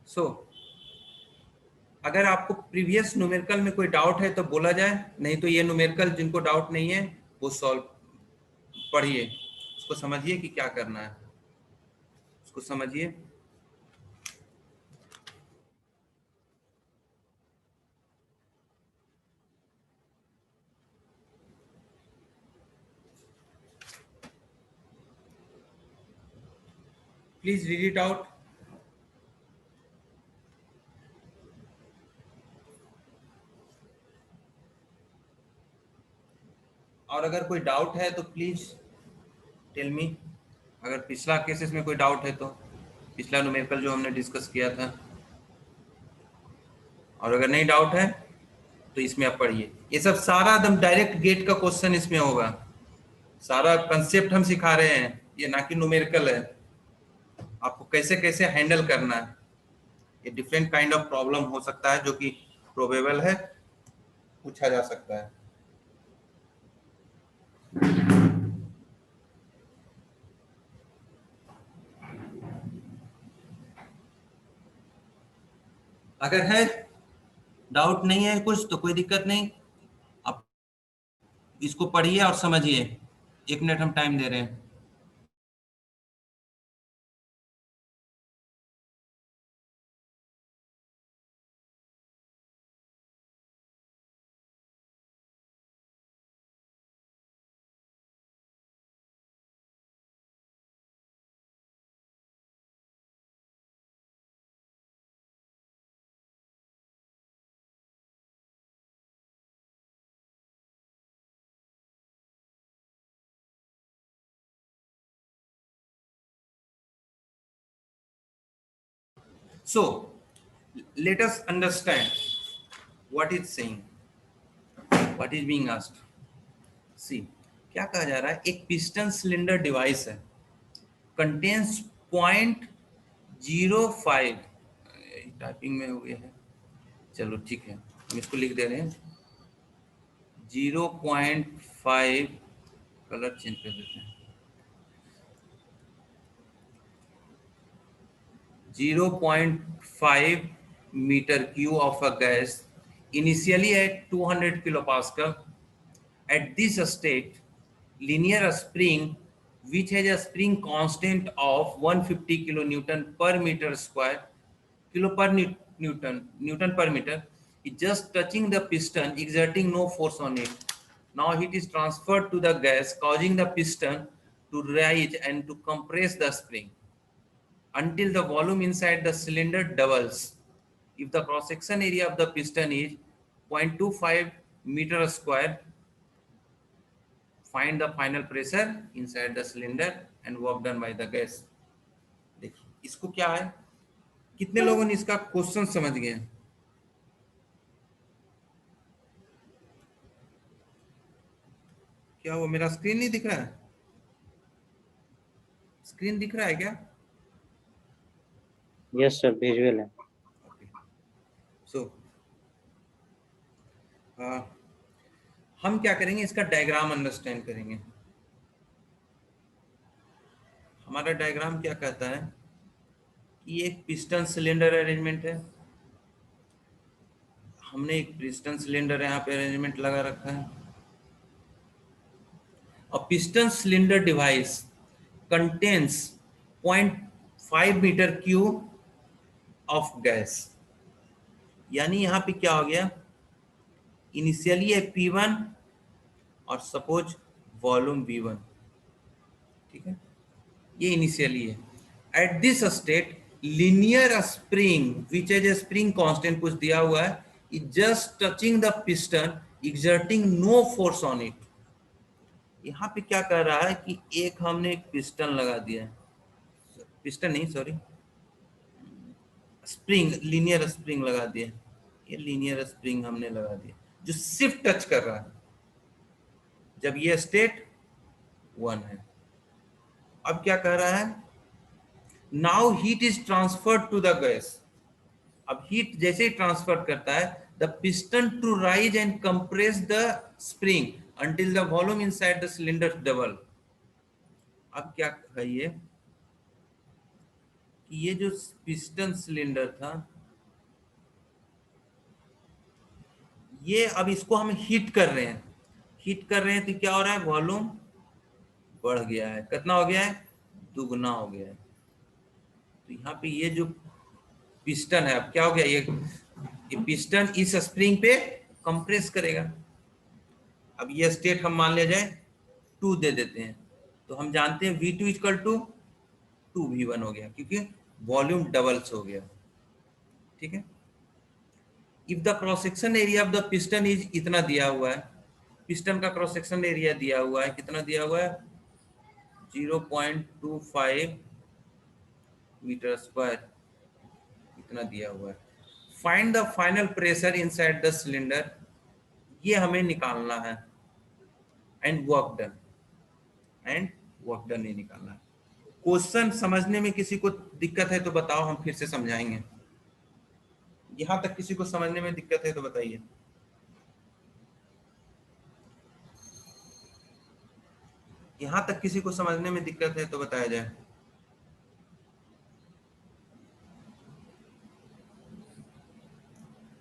सो अगर आपको previous numerical में कोई डाउट है तो बोला जाए, नहीं तो ये न्यूमेरिकल जिनको डाउट नहीं है वो सॉल्व पढ़िए, उसको समझिए कि क्या करना है, उसको समझिए। Please read it out. और अगर कोई डाउट है तो प्लीज टेल मी। अगर पिछला केसेस में कोई डाउट है तो पिछला न्यूमेरिकल जो हमने डिस्कस किया था, और अगर नहीं डाउट है तो इसमें आप पढ़िए। ये सब सारा एकदम डायरेक्ट गेट का क्वेश्चन इसमें होगा, सारा कंसेप्ट हम सिखा रहे हैं, ये ना कि न्यूमेरिकल है। आपको कैसे कैसे हैंडल करना है, ये डिफरेंट काइंड ऑफ प्रॉब्लम हो सकता है जो कि प्रोबेबल है, पूछा जा सकता है। अगर है डाउट नहीं है कुछ तो कोई दिक्कत नहीं, आप इसको पढ़िए और समझिए। 1 मिनट हम टाइम दे रहे हैं। So let us understand what is saying, what is being asked. See, क्या कहा जा रहा है, एक पिस्टन सिलेंडर डिवाइस है, कंटेन्स 0.05, टाइपिंग में हो गया है, चलो ठीक है हम इसको लिख दे रहे हैं 0.5, कलर चेंज कर देते हैं, 0.5 meter cube of a gas initially at 200 kilopascal. At this state, linear spring which has a spring constant of 150 kilonewton per meter square, kilo per newton per meter, is just touching the piston, exerting no force on it. Now heat is transferred to the gas, causing the piston to rise and to compress the spring until the volume inside the cylinder doubles. If the cross-section area of the piston is 0.25 meter square, find the final pressure inside the cylinder and work done by the gas. देखिए इसको क्या है, कितने लोगों ने इसका question समझ गए? क्या वो मेरा स्क्रीन नहीं दिख रहा है? स्क्रीन दिख रहा है क्या? यस सर, विजुअल है। सो हम क्या करेंगे, इसका डायग्राम अंडरस्टैंड करेंगे। हमारा डायग्राम क्या कहता है कि एक पिस्टन सिलेंडर अरेंजमेंट है, हमने एक पिस्टन सिलेंडर यहाँ पे अरेंजमेंट लगा रखा है। A piston cylinder device contains 0.5 meter cube of gas, यानी यहाँ पे क्या हो गया, इनिशियली है P1 और सपोज वॉल्यूम V1, ठीक है, ये इनिशियली है। At this state linear spring which as a spring constant कुछ दिया हुआ है, is just touching the piston, exerting no force on it. यहाँ पे क्या कर रहा है कि एक हमने एक पिस्टन लगा दिया है, पिस्टन नहीं सॉरी, स्प्रिंग, लीनियर स्प्रिंग लगा दिया, ये लीनियर स्प्रिंग हमने लगा दिया जो सिर्फ टच कर रहा है जब ये स्टेट 1 है। अब क्या कह रहा है, now heat is transferred to the gas. अब हीट जैसे ही ट्रांसफर करता है, the piston to rise and compress the spring until the volume inside the cylinder double. अब क्या है ये कि ये जो पिस्टन सिलेंडर था, ये अब इसको हम हीट कर रहे हैं। हीट कर रहे हैं तो क्या हो रहा है, वॉल्यूम बढ़ गया है। कितना हो गया है, दुगना हो गया है। तो यहाँ पे ये जो पिस्टन है, अब क्या हो गया, ये पिस्टन इस स्प्रिंग पे कंप्रेस करेगा। अब ये स्टेट हम मान लिया जाए 2 दे देते हैं, तो हम जानते हैं V2 इक्वल टू 2V1 हो गया, क्योंकि वॉल्यूम डबल्स हो गया। ठीक है। If the cross section area of the piston is, इतना दिया हुआ है, पिस्टन का क्रॉस सेक्शन एरिया दिया हुआ है, कितना दिया हुआ है, 0.25 मीटर स्क्वायर, इतना दिया हुआ है। Find the final pressure inside the cylinder, ये हमें निकालना है। And work done, and work done ही निकालना है। क्वेश्चन समझने में किसी को दिक्कत है तो बताओ, हम फिर से समझाएंगे। यहां तक किसी को समझने में दिक्कत है तो बताइए। यहां तक किसी को समझने में दिक्कत है तो बताया जाए।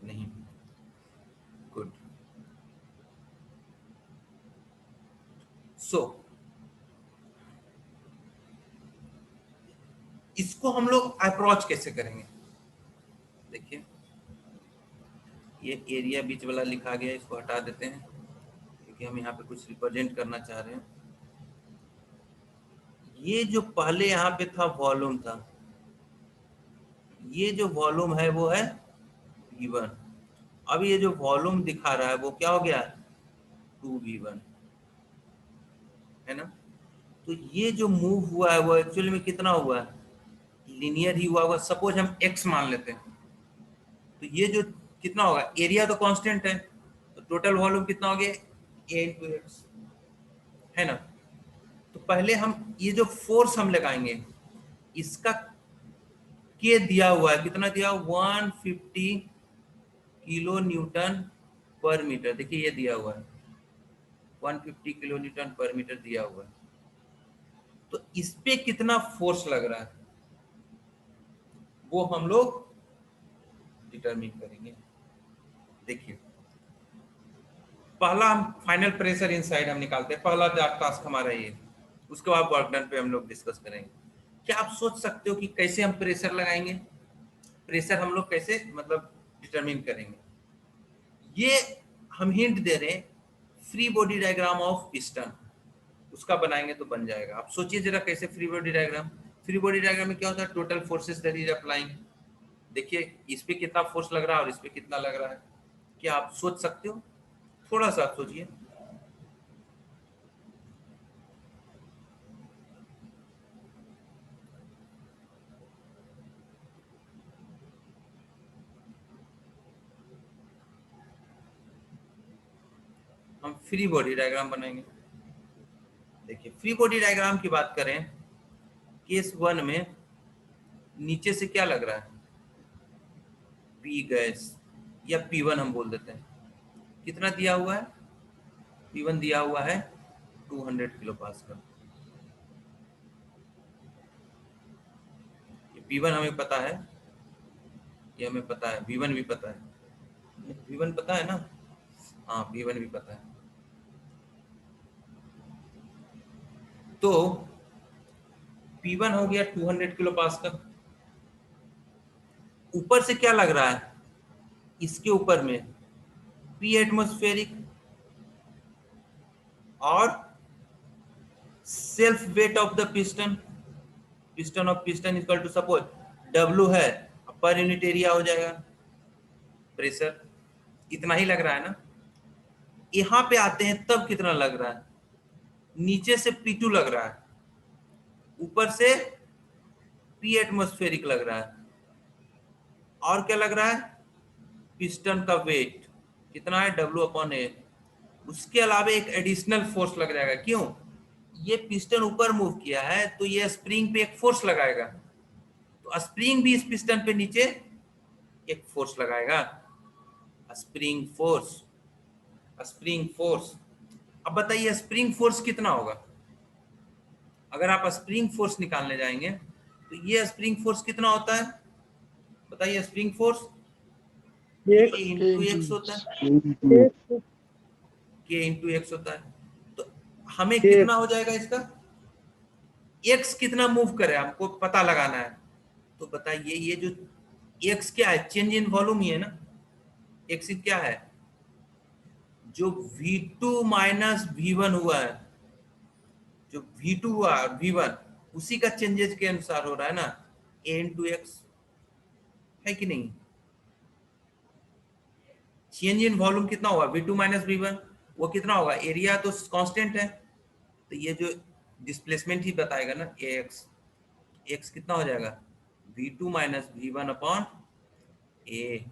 नहीं, गुड। सो इसको हम लोग अप्रोच कैसे करेंगे, देखिए ये एरिया बीच वाला लिखा गया, इसको हटा देते हैं क्योंकि हम यहाँ पे कुछ रिप्रेजेंट करना चाह रहे हैं। ये जो पहले यहाँ पे था वॉल्यूम था, ये जो वॉल्यूम है वो है V1। अब ये जो वॉल्यूम दिखा रहा है वो क्या हो गया, 2V1, है ना। तो ये जो मूव हुआ है वो एक्चुअली में कितना हुआ है, लीनियर ही हुआ होगा। सपोज हम x मान लेते हैं, तो ये जो कितना होगा, एरिया तो कांस्टेंट है, तो टोटल वॉल्यूम कितना हो गया, a into x, है ना। तो पहले हम ये जो फोर्स हम लगाएंगे, इसका के दिया हुआ है, कितना दिया, 150 किलो न्यूटन पर मीटर। देखिए ये दिया हुआ है 150 किलो न्यूटन पर मीटर दिया हुआ है। तो इस पे कितना फोर्स लग रहा है वो हम लोग डिटरमिन करेंगे। देखिए पहला हम फाइनल प्रेशर इनसाइड हम निकालते हैं, पहला टास्क हमारा ये। उसके बाद वर्क डन पे हम लोग डिस्कस करेंगे। क्या आप सोच सकते हो कि कैसे हम प्रेशर लगाएंगे, प्रेशर हम लोग कैसे मतलब डिटरमिन करेंगे। ये हम हिंट दे रहे हैं, free body diagram of piston, उसका बनाएंगे तो बन जाएगा। आप सोचिए जरा कैसे free body diagram. Free body diagram में क्या होता है, total forces that is applying. देखिए इस पे कितना फोर्स लग रहा है और इस पे कितना लग रहा है। क्या आप सोच सकते हो, थोड़ा सा आप सोचिए। हम फ्री बॉडी डायग्राम बनाएंगे। देखिए फ्री बॉडी डायग्राम की बात करें, केस 1 में नीचे से क्या लग रहा है, पी गैस या P1 हम बोल देते हैं। कितना दिया हुआ है, P1 दिया हुआ है 200 किलो पास्कल। ये P1 हमें पता है, ये हमें पता है, V1 भी पता है। V1 पता है ना, हाँ V1 भी पता है। तो P1 हो गया 200 किलो पास्कल। ऊपर से क्या लग रहा है, इसके ऊपर में P एटमॉस्फेरिक और self weight of the piston, piston of piston equal to suppose W है, पर यूनिट एरिया हो जाएगा प्रेशर, इतना ही लग रहा है ना। यहां पे आते हैं तब कितना लग रहा है, नीचे से P2 लग रहा है, ऊपर से P एटमॉस्फेरिक लग रहा है, और क्या लग रहा है, पिस्टन का वेट कितना है, W/A। उसके अलावा एक एडिशनल फोर्स लग जाएगा, क्यों, ये पिस्टन ऊपर मूव किया है तो ये स्प्रिंग पे एक फोर्स लगाएगा, तो स्प्रिंग भी इस पिस्टन पे नीचे एक फोर्स लगाएगा, स्प्रिंग फोर्स, स्प्रिंग फोर्स। अब बताइए स्प्रिंग फोर्स कितना होगा। अगर आप स्प्रिंग फोर्स निकालने जाएंगे तो ये स्प्रिंग फोर्स कितना होता है बताइए? स्प्रिंग फोर्स एक K इंटू एक्स होता है, K इंटू एक्स होता है। तो हमें कितना हो जाएगा इसका? एक्स कितना मूव करे हमको पता लगाना है। तो बताइए ये जो एक्स क्या है? चेंज इन वॉल्यूम ही है ना। एक्स क्या है? जो V2 माइनस V1 हुआ है, जो V2 हुआ V1 उसी का चेंजेस के अनुसार हो रहा है ना, A इंटू एक्स, है कि नहीं? चेंज इन वॉल्यूम कितना होगा? V2 माइनस V1, वो कितना होगा? एरिया तो कांस्टेंट है, तो ये जो डिस्प्लेसमेंट ही बताएगा ना एक्स। एक्स कितना हो जाएगा? V2 माइनस V1 अपॉन ए।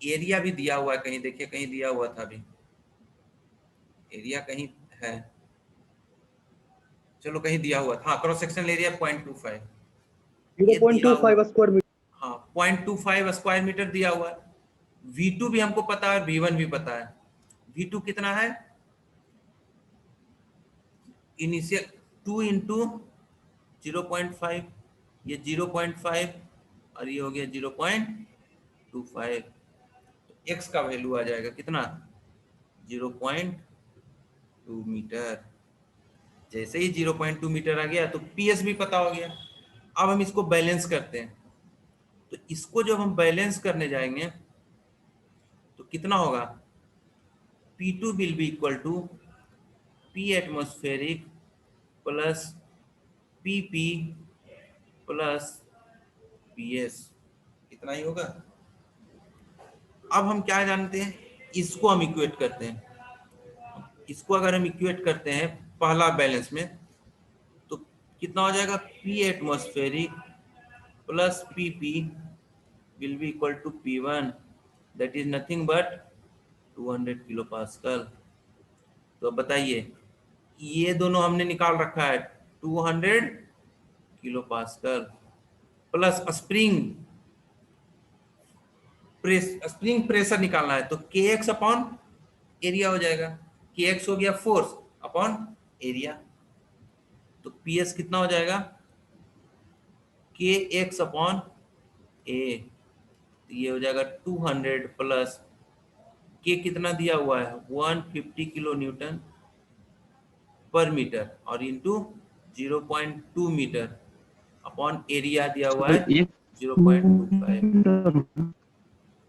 एरिया भी दिया हुआ है कहीं, देखिए कहीं दिया हुआ था अभी, एरिया कहीं है, चलो कहीं दिया हुआ था, हाँ, क्रॉस सेक्शनल एरिया 0.25, ये दिया हुआ, 0.25 स्क्वायर मीटर। हाँ 0.25 स्क्वायर मीटर दिया हुआ है। V2 भी हमको पता है, V1 भी पता है। V2 कितना है? इनिशियल 2 इंटू 0.5, ये 0.5 और ये हो गया 0.25। एक्स का वैल्यू आ जाएगा कितना? 0.2 मीटर। जैसे ही 0.2 मीटर आ गया तो पीएस भी पता हो गया। अब हम इसको बैलेंस करते हैं, तो इसको जब हम बैलेंस करने जाएंगे तो कितना होगा? P2 will be equal to P atmospheric plus PP plus PS, इतना ही होगा। अब हम क्या जानते हैं? इसको हम इक्वेट करते हैं। इसको अगर हम इक्वेट करते हैं पहला बैलेंस में, तो कितना हो जाएगा? P atmospheric plus PP will be equal to P1, that is nothing but 200 kilo pascal. तो अब बताइए, ये दोनों हमने निकाल रखा है 200 kilo pascal plus spring pressure निकालना है, तो के एक्स अपॉन एरिया हो जाएगा। के एक्स हो गया फोर्स अपॉन एरिया, तो पी एस कितना हो जाएगा? के एक्स अपॉन ए, ये हो जाएगा 200 प्लस के कितना दिया हुआ है? 150 किलो न्यूटन पर मीटर और इंटू 0.2 मीटर अपॉन एरिया दिया हुआ सर है 0.25।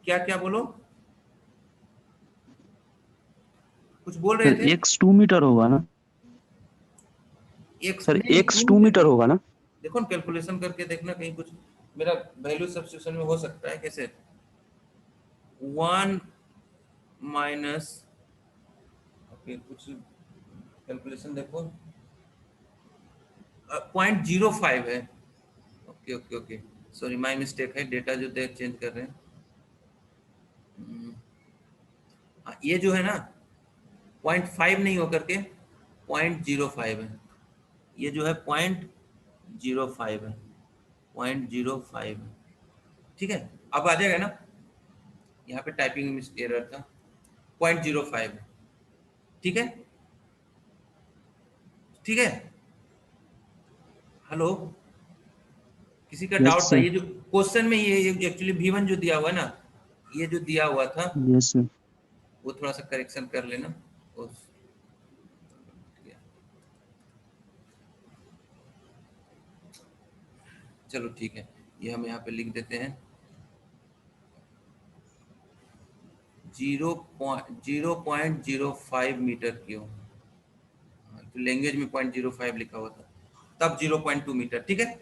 क्या क्या बोलो, कुछ बोल रहे थे? एक्स 2 मीटर होगा ना? एक्स सर नहीं, एक्स 2 टू मीटर मीटर नहीं। होगा ना? देखो ना कैलकुलेशन करके देखना, कहीं कुछ मेरा वैल्यू सब्स्टिट्यूशन में हो सकता है। कैसे? 1 माइनस, ओके कुछ कैलकुलेशन देखो, 0.05 है। Okay okay okay, sorry my mistake है, डेटा जो देख चेंज कर रहे हैं। ये जो है ना 0.5 नहीं होकर के 0.05 है, ये जो है 0.05 है, 0.05 है। ठीक है, अब आ जाएगा ना, यहाँ पे टाइपिंग मिस एरर था, 0.05 है। ठीक है, ठीक है। हेलो, किसी का यस डाउट था? सर। ये जो क्वेश्चन में ये एक्चुअली V1 जो दिया हुआ है ना, ये जो दिया हुआ था यस सर। वो थोड़ा सा करेक्शन कर लेना। उस चलो ठीक है, ये हम यहाँ पे लिख देते हैं 0.05 मीटर क्यूब, तो लैंग्वेज में 0.05 लिखा हुआ था, तब 0.2 मीटर। ठीक है,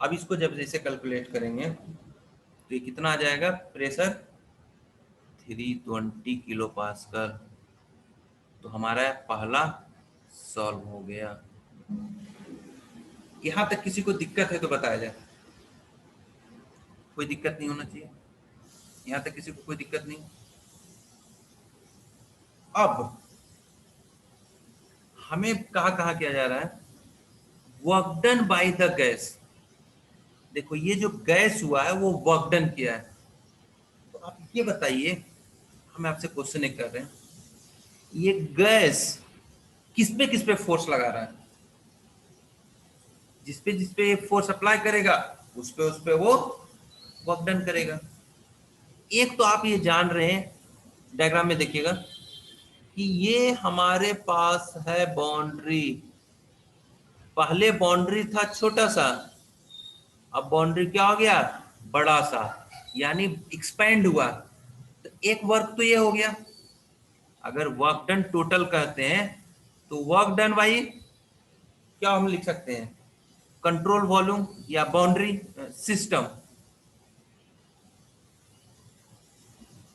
अब इसको जब जैसे कैलकुलेट करेंगे तो ये कितना आ जाएगा? Pressure 320 kilo pascal. तो हमारा पहला सॉल्व हो गया। यहाँ तक किसी को दिक्कत है तो बताया जाए, कोई दिक्कत नहीं होना चाहिए। यहाँ तक किसी को कोई दिक्कत नहीं। अब हमें कहाँ कहाँ किया जा रहा है? Work done by the gas. देखो ये जो गैस हुआ है वो वर्क डन किया है। तो आप ये बताइए, हम आपसे क्वेश्चन एक कर रहे हैं, ये गैस किस पे फोर्स लगा रहा है? जिसपे ये फोर्स अप्लाई करेगा उस पे वो वर्क डन करेगा। एक तो आप ये जान रहे हैं, डायग्राम में देखिएगा कि ये हमारे पास है बाउंड्री। पहले बाउंड्री था छोटा सा, अब बाउंड्री क्या हो गया, बड़ा सा, यानी एक्सपेंड हुआ। तो एक वर्क तो ये हो गया। अगर वर्क डन टोटल कहते हैं तो वर्क डन बाई क्या हम लिख सकते हैं, कंट्रोल वॉल्यूम या बाउंड्री सिस्टम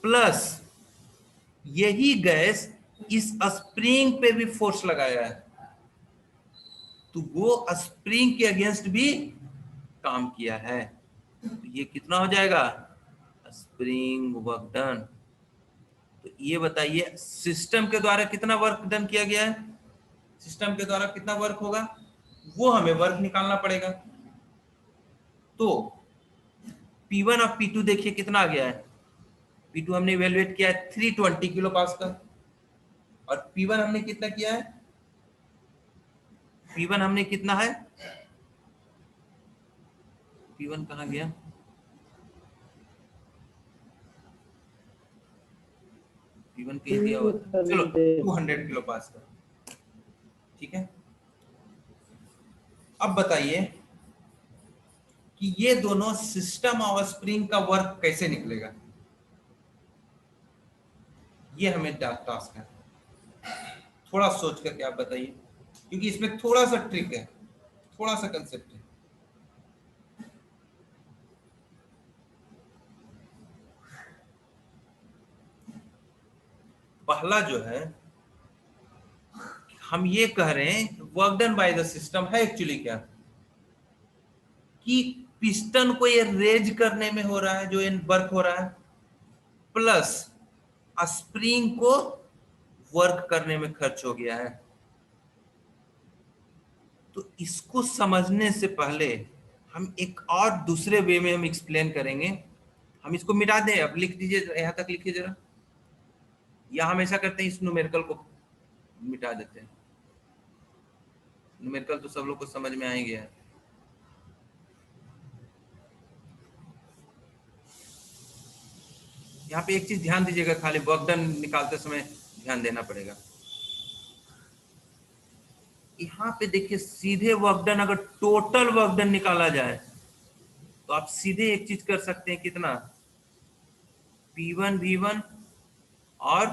प्लस यही गैस इस स्प्रिंग पे भी फोर्स लगाया है, तो वो स्प्रिंग के अगेंस्ट भी काम किया है। तो ये कितना हो जाएगा, स्प्रिंग वर्क डन। तो ये बताइए सिस्टम के द्वारा कितना वर्क डन किया गया है, सिस्टम के द्वारा कितना वर्क होगा, वो हमें वर्क निकालना पड़ेगा। तो P1 और P2 देखिए कितना आ गया है। P2 हमने इवेल्युएट किया है 320 किलो पास्कल, और P1 हमने कितना किया है, P1 हमने कितना है, P1 कहाँ गया, P1 कहीं दिया हुआ था, चलो 200 किलो पास्कल, ठीक है। अब बताइए कि ये दोनों सिस्टम और स्प्रिंग का वर्क कैसे निकलेगा, ये हमें टास्क है। थोड़ा सोच करके आप बताइए, क्योंकि इसमें थोड़ा सा ट्रिक है, थोड़ा सा कंसेप्ट है। पहला जो है, हम ये कह रहे हैं work done by the system है एक्चुअली क्या, कि पिस्टन को ये रेज करने में हो रहा है जो वर्क हो रहा है, प्लस स्प्रिंग को वर्क करने में खर्च हो गया है। तो इसको समझने से पहले हम एक और दूसरे वे में हम एक्सप्लेन करेंगे। हम इसको मिटा दें, अब लिख दीजिए, यहां तक लिखिए जरा, या हम ऐसा करते हैं इस न्यूमेरिकल को मिटा देते हैं। न्यूमेरिकल तो सब लोग को समझ में आ ही गया है। यहाँ पे एक चीज ध्यान दीजिएगा, खाली वर्क डन निकालते समय ध्यान देना पड़ेगा। यहाँ पे देखिए सीधे वर्क डन, अगर टोटल वर्क डन निकाला जाए तो आप सीधे एक चीज कर सकते हैं, कितना, P1 V1 और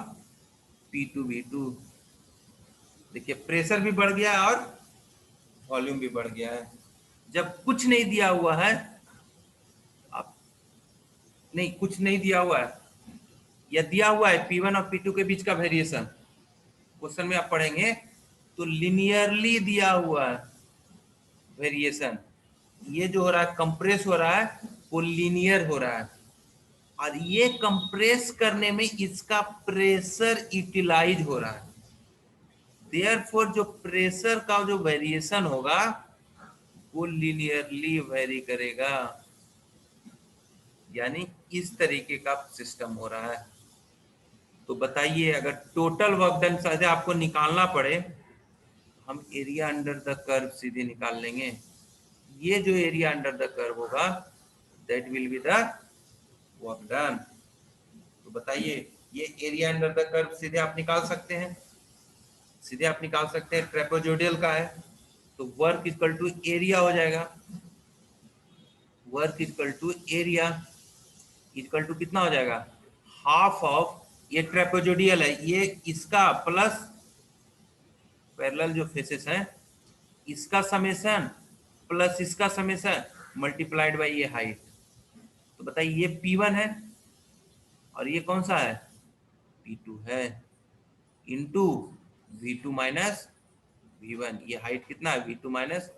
P2 V2। देखिए प्रेशर भी बढ़ गया है और वॉल्यूम भी बढ़ गया है। जब कुछ नहीं दिया हुआ है, आप नहीं, कुछ नहीं दिया हुआ है या दिया हुआ है P1 और P2 के बीच का वेरिएशन, क्वेश्चन में आप पढ़ेंगे तो लिनियरली दिया हुआ है वेरिएशन। ये जो हो रहा है कंप्रेस हो रहा है, वो लीनियर हो रहा है, और ये कंप्रेस करने में इसका प्रेशर यूटिलाइज हो रहा है। देयरफॉर जो प्रेशर का जो वेरिएशन होगा वो लीनियरली वेरी करेगा, यानी इस तरीके का सिस्टम हो रहा है। तो बताइए अगर टोटल वर्क डन शायद आपको निकालना पड़े, हम एरिया अंडर द कर्व सीधे निकाल लेंगे। ये जो एरिया अंडर द कर्व होगा that will be the work done. तो बताइए ये एरिया अंडर द कर्व सीधे आप निकाल सकते हैं, सीधे आप निकाल सकते हैं, ट्रेपेजोइडल का है तो वर्क इक्वल टू एरिया हो जाएगा। Work equal to area equal to कितना हो जाएगा, हाफ ऑफ, ये ट्रेपेजोइडल है, ये इसका प्लस पैरेलल जो फेसेस हैं इसका समेशन प्लस इसका समेशन मल्टीप्लाइड बाय ये हाइट। तो बताइए ये P1 है और ये कौन सा है, P2 है, इनटू V2 माइनस V1। ये हाइट कितना है, V2 माइनस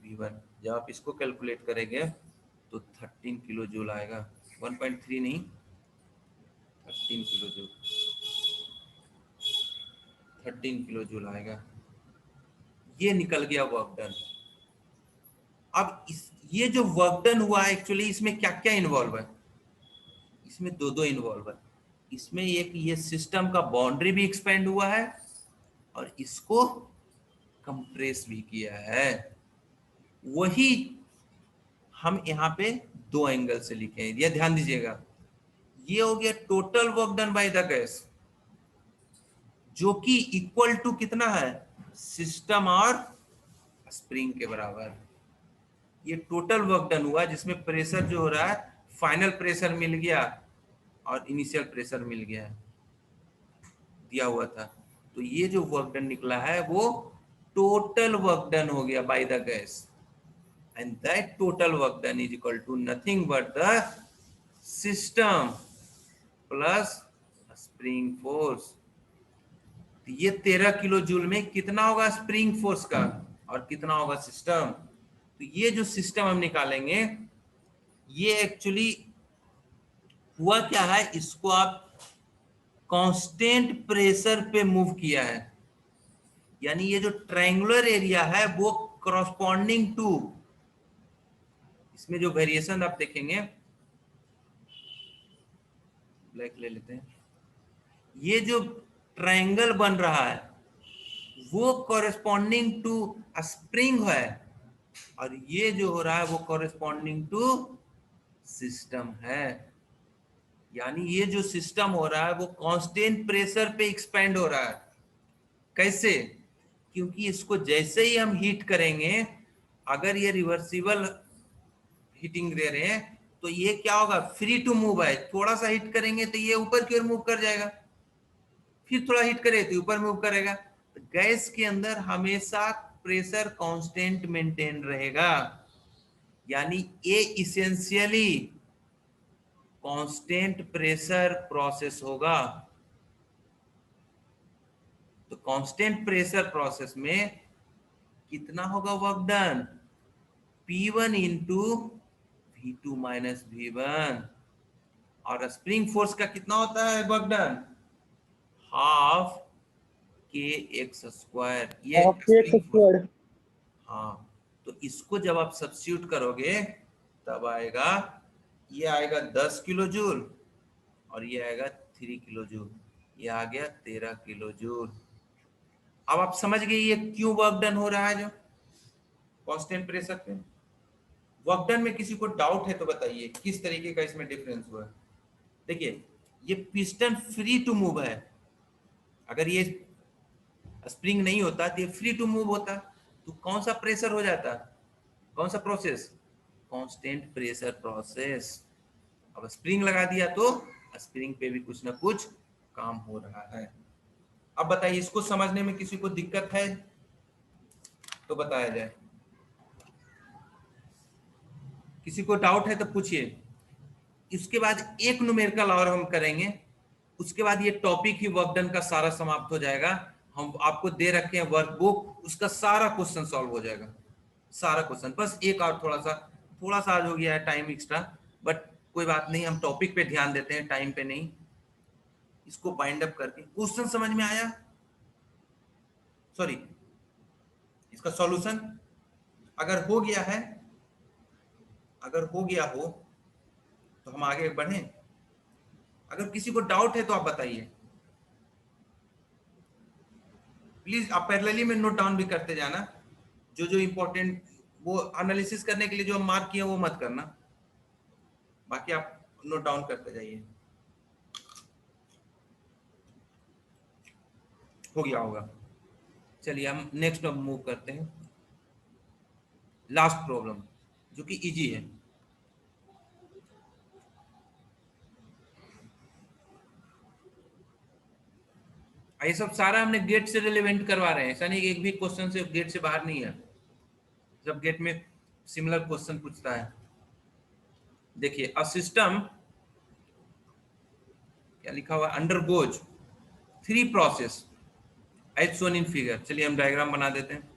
V1। जब आप इसको कैलकुलेट करेंगे तो 13 किलो जूल आएगा, 1.3 नहीं, 13 किलो जूल, 13 किलो जूल आएगा। ये निकल गया वर्क डन। अब ये जो वर्क डन हुआ एक्चुअली इसमें क्या क्या इन्वॉल्व है, इसमें दो इन्वॉल्व है। इसमें एक ये सिस्टम का बाउंड्री भी एक्सपेंड हुआ है और इसको कंप्रेस भी किया है। वही हम यहाँ पे दो एंगल से लिखे हैं, ये ध्यान दीजिएगा। ये हो गया total work done by the gas, जो कि इक्वल टू कितना है, सिस्टम और स्प्रिंग के बराबर। ये टोटल वर्क डन हुआ जिसमें प्रेशर जो हो रहा है, फाइनल प्रेशर मिल गया और इनिशियल प्रेशर मिल गया है, दिया हुआ था। तो ये जो वर्क डन निकला है वो टोटल वर्क डन हो गया by the gas, and that total work done is equal to nothing but the system plus spring force. ये 13 किलो जूल में कितना होगा स्प्रिंग फोर्स का और कितना होगा सिस्टम। तो ये जो सिस्टम हम निकालेंगे, ये एक्चुअली हुआ क्या है, इसको आप कांस्टेंट प्रेशर पे मूव किया है, यानी ये जो ट्रायंगुलर एरिया है वो करस्पॉन्डिंग टू, इसमें जो वेरिएशन आप देखेंगे, ब्लैक ले लेते हैं, ये जो ट्रायंगल बन रहा है वो कॉरेस्पॉन्डिंग टू स्प्रिंग है, और ये जो हो रहा है वो कॉरेस्पॉन्डिंग टू सिस्टम है। यानी ये जो सिस्टम हो रहा है वो कांस्टेंट प्रेशर पे एक्सपेंड हो रहा है। कैसे? क्योंकि इसको जैसे ही हम हीट करेंगे, अगर ये रिवर्सिबल हीटिंग दे रहे हैं, तो ये क्या होगा, फ्री टू मूव है। थोड़ा सा हीट करेंगे तो ये ऊपर की ओर मूव कर जाएगा, फिर थोड़ा हीट करे तो ऊपर मूव करेगा। तो गैस के अंदर हमेशा प्रेशर कांस्टेंट मेंटेन रहेगा, यानी ये इसेंशियली कांस्टेंट प्रेशर प्रोसेस होगा। तो कांस्टेंट प्रेशर प्रोसेस में कितना होगा work done, P1 into V2 minus V1। और स्प्रिंग फोर्स का कितना होता है वर्क डन, हाफ के एक्स स्क्वायर, ये हाफ के एक्स स्प्रिंग फोर्स। स्क्वायर। हाँ, तो इसको जब आप सब्स्टिट्यूट करोगे तब आएगा, ये आएगा 10 किलो जूल और ये आएगा 3 किलो जूल, ये आ गया 13 किलो जूल। अब आप समझ गए ये क्यों वर्क डन हो रहा है, जो कांस्टेंट प्रेशर पे। वर्क डन में किसी को डाउट है तो बताइए किस तरीके का इसमें डिफरेंस हुआ है। देखिए, ये पिस्टन फ्री टू मूव है, अगर ये स्प्रिंग नहीं होता तो ये फ्री टू मूव होता, तो कौन सा प्रेशर हो जाता, कौन सा प्रोसेस, कांस्टेंट प्रेशर प्रोसेस। अब स्प्रिंग लगा दिया तो स्प्रिंग पे भी कुछ ना कुछ काम हो रहा है। अब बताइए, इसको समझने में किसी को दिक्कत है तो बताया जाए, किसी को डाउट है तो पूछिए। इसके बाद एक न्यूमेरिकल और हम करेंगे, उसके बाद ये टॉपिक ही वर्क डन का सारा समाप्त हो जाएगा। हम आपको दे रखे हैं वर्कबुक, उसका सारा क्वेश्चन सॉल्व हो जाएगा, सारा क्वेश्चन। बस एक और थोड़ा सा आज हो गया है टाइम एक्स्ट्रा, बट कोई बात नहीं, हम टॉपिक पे ध्यान देते हैं, टाइम पे नहीं। इसको बाइंड अप करके क्वेश्चन समझ में आया, सॉरी इसका सॉल्यूशन अगर हो गया है, अगर हो गया हो तो हम आगे बढ़ें। अगर किसी को डाउट है तो आप बताइए प्लीज। आप पैरेलली में नोट डाउन भी करते जाना, जो जो इंपॉर्टेंट, वो एनालिसिस करने के लिए जो हम मार्क किए वो मत करना, बाकी आप नोट डाउन करते जाइए। हो गया होगा। चलिए हम नेक्स्ट मूव करते हैं, लास्ट प्रॉब्लम जो कि इजी है। ये सब सारा हमने गेट से रिलेवेंट करवा रहे हैं, ऐसा नहीं कि एक भी क्वेश्चन से गेट से बाहर नहीं है, जब गेट में सिमिलर क्वेश्चन पूछता है। देखिए, अ सिस्टम, क्या लिखा हुआ, undergoes three process as shown in figure. चलिए हम डायग्राम बना देते हैं।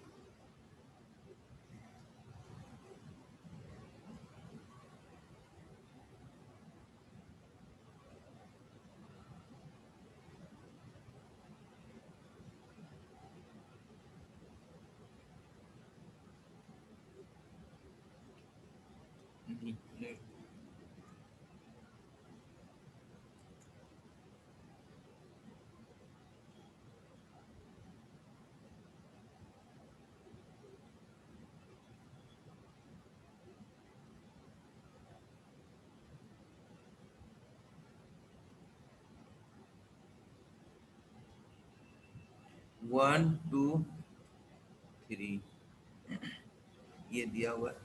1 2 3 ये दिया हुआ है।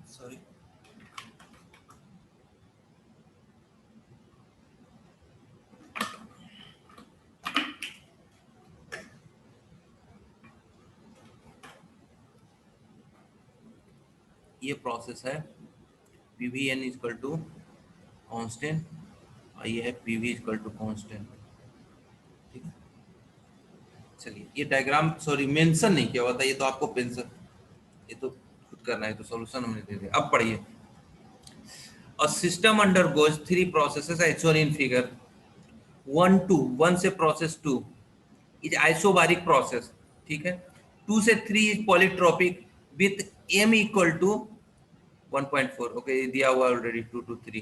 सॉरी, ये प्रोसेस है PVN इक्वल टू कांस्टेंट और ये है PV इक्वल टू कांस्टेंट। ठीक है, चलिए ये डायग्राम सॉरी मेंशन नहीं किया हुआ था, ये तो आपको पेंशन ये तो खुद करना है, तो सॉल्यूशन हमने दे दिया। अब पढ़िए, a system undergoes 3 processes as shown in figure 1 2 1 से प्रोसेस 2 इज आइसोबारिक प्रोसेस। ठीक है, 2 से 3 is polytropic with m equal to 1.4। Okay, दिया हुआ already 2 to 3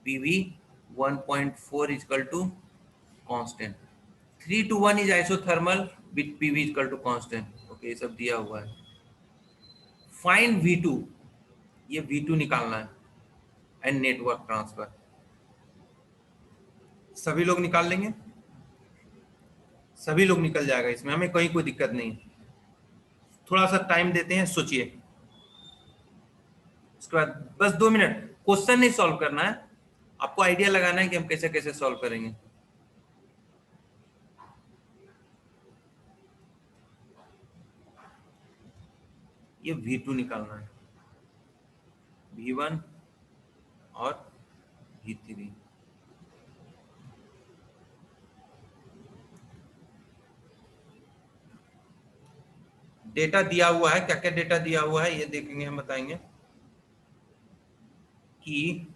PV 1.4 is equal to constant, 3 to 1 is isothermal with PV is equal to constant। Okay, ये सब दिया हुआ है। फाइंड V2, ये V2 निकालना है एंड नेटवर्क ट्रांसफर। सभी लोग निकाल लेंगे, सभी लोग निकल जाएगा, इसमें हमें कहीं कोई दिक्कत नहीं। थोड़ा सा टाइम देते हैं, सोचिए, उसके बाद बस 2 मिनट, क्वेश्चन नहीं सॉल्व करना है, आपको आइडिया लगाना है कि हम कैसे कैसे सॉल्व करेंगे। ये V2 निकालना है, V1 और V3। डेटा दिया हुआ है, क्या क्या डेटा दिया हुआ है ये देखेंगे, हम बताएंगे कि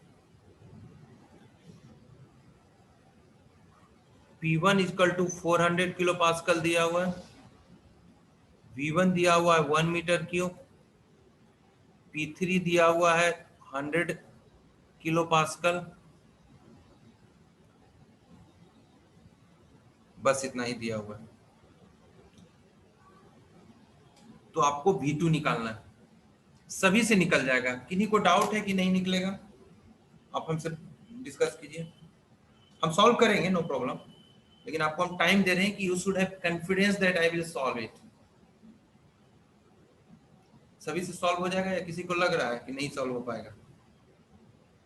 P1 equal to 400 kilo pascal दिया हुआ है, V1 दिया हुआ है 1 मीटर क्यूब, P3 दिया हुआ है 100 किलो पास्कल, बस इतना ही दिया हुआ है। तो आपको V2 निकालना है, सभी से निकल जाएगा। किन्हीं को डाउट है कि नहीं निकलेगा, आप हमसे डिस्कस कीजिए, हम सॉल्व करेंगे, नो प्रॉब्लम, लेकिन आपको हम टाइम दे रहे हैं कि you should have confidence that I will solve it. सभी से सॉल्व हो जाएगा या किसी को लग रहा है कि नहीं सॉल्व हो पाएगा?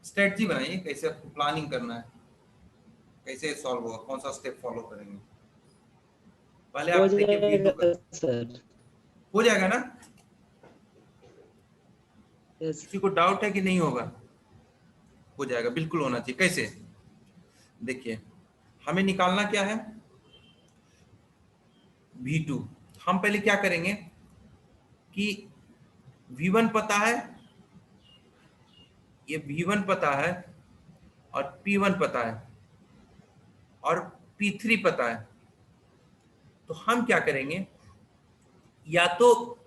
स्ट्रेटजी बनाइए, कैसे आपको प्लानिंग करना है, कैसे सॉल्व होगा, कौन सा स्टेप फॉलो करेंगे। पहले आप देखिए V2 का सर। हो जाएगा ना? यस। किसी को डाउट है कि नहीं होगा? हो जाएगा, बिल्कुल होना चाहिए। कैसे? देखिए, हमें निकालना क्या है, V2। हम पहले क्या करेंगे कि V1 पता है, ये V1 पता है और P1 पता है और P3 पता है। तो हम क्या करेंगे, या तो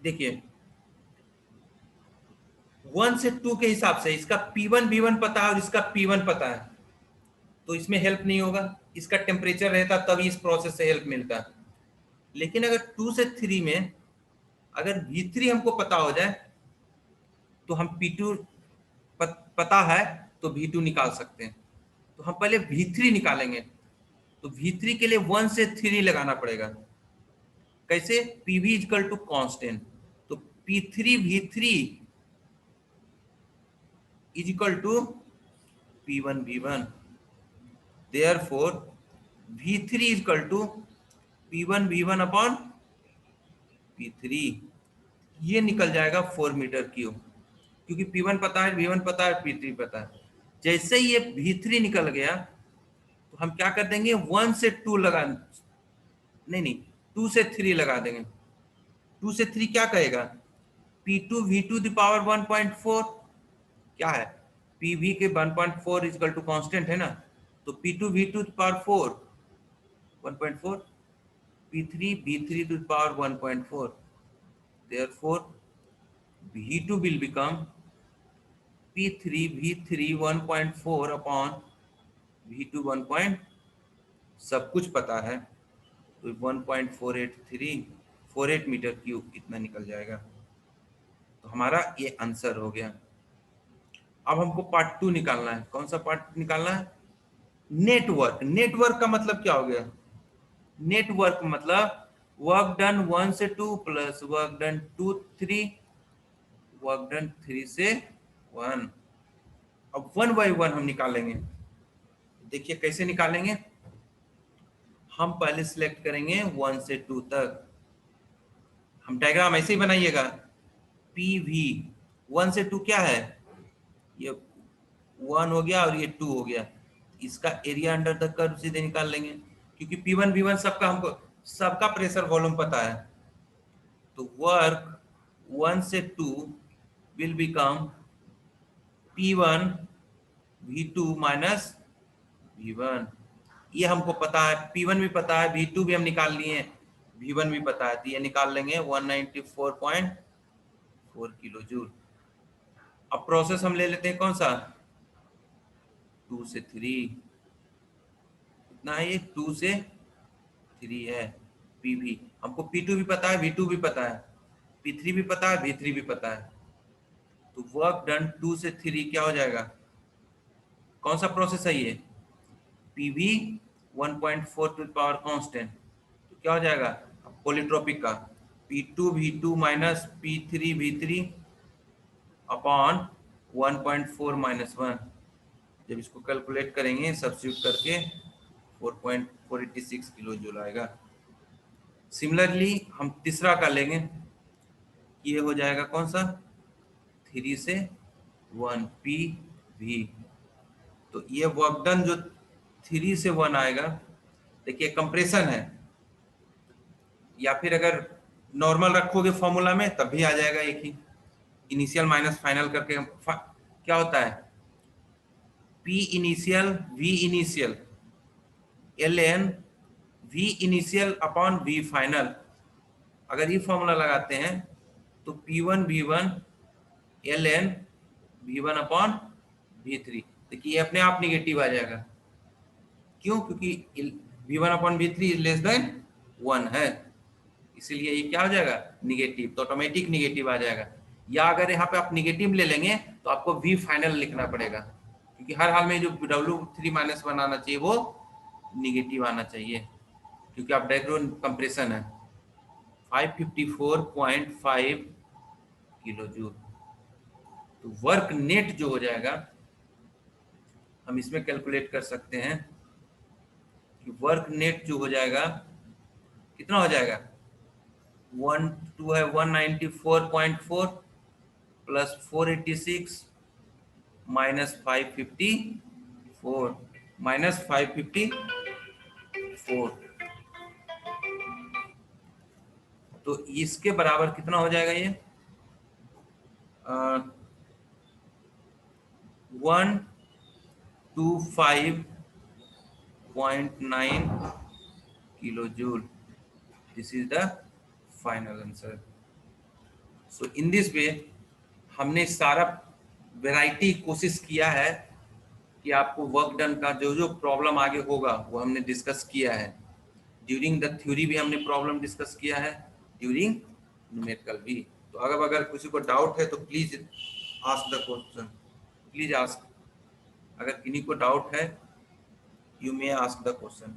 देखिए 1 से 2 के हिसाब से इसका P1 V1 पता है और इसका P1 पता है, तो इसमें हेल्प नहीं होगा, इसका टेम्परेचर रहता तभी इस प्रोसेस से हेल्प मिलता। लेकिन अगर 2 से 3 में अगर V3 हमको पता हो जाए तो हम P2 पता है तो V2 निकाल सकते हैं। तो हम पहले V3 निकालेंगे, तो V3 के लिए 1 से 3 लगाना पड़ेगा। कैसे? PV इक्वल टू कांस्टेंट, तो P3 V3 is equal to P1 V1, therefore V3 is equal to P1 V1 upon P3। ये निकल जाएगा 4 मीटर क्यूब, क्योंकि P1 पता है, V1 पता है, P3 पता है। जैसे ही ये V3 निकल गया तो हम क्या कर देंगे, 1 से 2 लगा, नहीं 2 से 3 लगा देंगे। 2 से 3 क्या कहेगा, P2 V2 द पावर 1.4 क्या है, PV के 1.4 इक्वल टू कांस्टेंट है ना, तो P2 V2 the power 4 1.4, P3 V3 to the power 1.4, therefore V2 will become P3 V3 1.4 upon V2 1. सब कुछ पता है, तो 1.483 मीटर क्यूब इतना निकल जाएगा। तो हमारा ये आंसर हो गया। अब हमको पार्ट 2 निकालना है। कौन सा पार्ट निकालना है? नेटवर्क, नेटवर्क का मतलब क्या हो गया? नेटवर्क मतलब वर्क डन 1 से 2 plus work done 2 3 work done 3 से 1। अब 1 बाई 1 हम निकालेंगे। देखिए कैसे निकालेंगे। हम पहले सिलेक्ट करेंगे 1 से 2 तक। हम डायग्राम ऐसे ही बनाइएगा। पीवी 1 से 2 क्या है? ये 1 हो गया और ये 2 हो गया। इसका एरिया अंडर द कर्व सीधे निकाल लेंगे, क्योंकि P1 V1 सबका हमको सबका प्रेशर वॉल्यूम पता है। तो वर्क 1 से 2 will become P1 V2 minus V1। ये हमको पता है, P1 भी पता है, V2 भी हम निकाल लिए, V1 भी पता है, तो ये निकाल लेंगे 194.4 किलो जूल। अब प्रोसेस हम ले लेते हैं कौन सा? 2 से 3। कितना है ये? 2 से 3 है। पीवी हमको P2 भी पता है, V2 भी पता है, P3 भी पता है, V3 भी पता है। तो वर्क डन 2 से 3 क्या हो जाएगा? कौन सा प्रोसेस है ये? पीवी 1.4 टू पावर कांस्टेंट, तो क्या हो जाएगा पॉलीट्रोपिक का? P2 V2 minus P3 V3 upon 1.4 minus 1। जब इसको कैलकुलेट करेंगे सब्स्टिट्यूट करके 4.486 किलो जूल आएगा। सिमिलरली हम तीसरा का लेंगे, ये हो जाएगा कौन सा? 3 से 1 पी वी। तो ये वर्क डन जो 3 से 1 आएगा, देखिए कंप्रेशन है, या फिर अगर नॉर्मल रखोगे फॉर्मूला में तब भी आ जाएगा एक ही। इनिशियल माइनस फाइनल करके क्या होता है? P initial V initial L N V initial upon V final. अगर ये फॉर्मूला लगाते हैं तो P1 V1 L N V1 upon V3। देखिए ये अपने आप निगेटिव आ जाएगा। क्यों? क्योंकि V1 upon V3 less than 1 है, इसीलिए ये क्या हो जाएगा? निगेटिव। तो ऑटोमेटिक निगेटिव आ जाएगा। या अगर यहाँ पे आप निगेटिव ले लेंगे तो आपको V फाइनल लिखना पड़ेगा, क्योंकि हर हाल में जो W3 माइनस 1 आना चाहिए वो निगेटिव आना चाहिए, क्योंकि आप डायग्राम कंप्रेशन है। 554.5 किलो जूल। तो वर्क नेट जो हो जाएगा हम इसमें कैलकुलेट कर सकते हैं कि वर्क नेट जो हो जाएगा कितना हो जाएगा? 194.4 प्लस 486 माइनस 554 माइनस 554। तो इसके बराबर कितना हो जाएगा ये? 125.9 kilo joule. This is the final answer. So in this way हमने सारा वैरायटी कोशिश किया है कि आपको वर्क डन का जो जो प्रॉब्लम आगे होगा वो हमने डिस्कस किया है। ड्यूरिंग द थ्योरी भी हमने प्रॉब्लम डिस्कस किया है, ड्यूरिंग न्यूमेरिकल भी। तो अगर किसी को डाउट है तो please ask the question, please ask. अगर किन्हीं को डाउट है you may ask the question,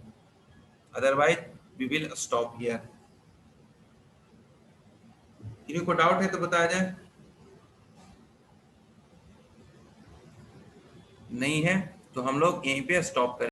otherwise we will stop here. किन्हीं को डाउट है तो बताया जाए। नहीं है तो हम लोग यहीं पे स्टॉप करें।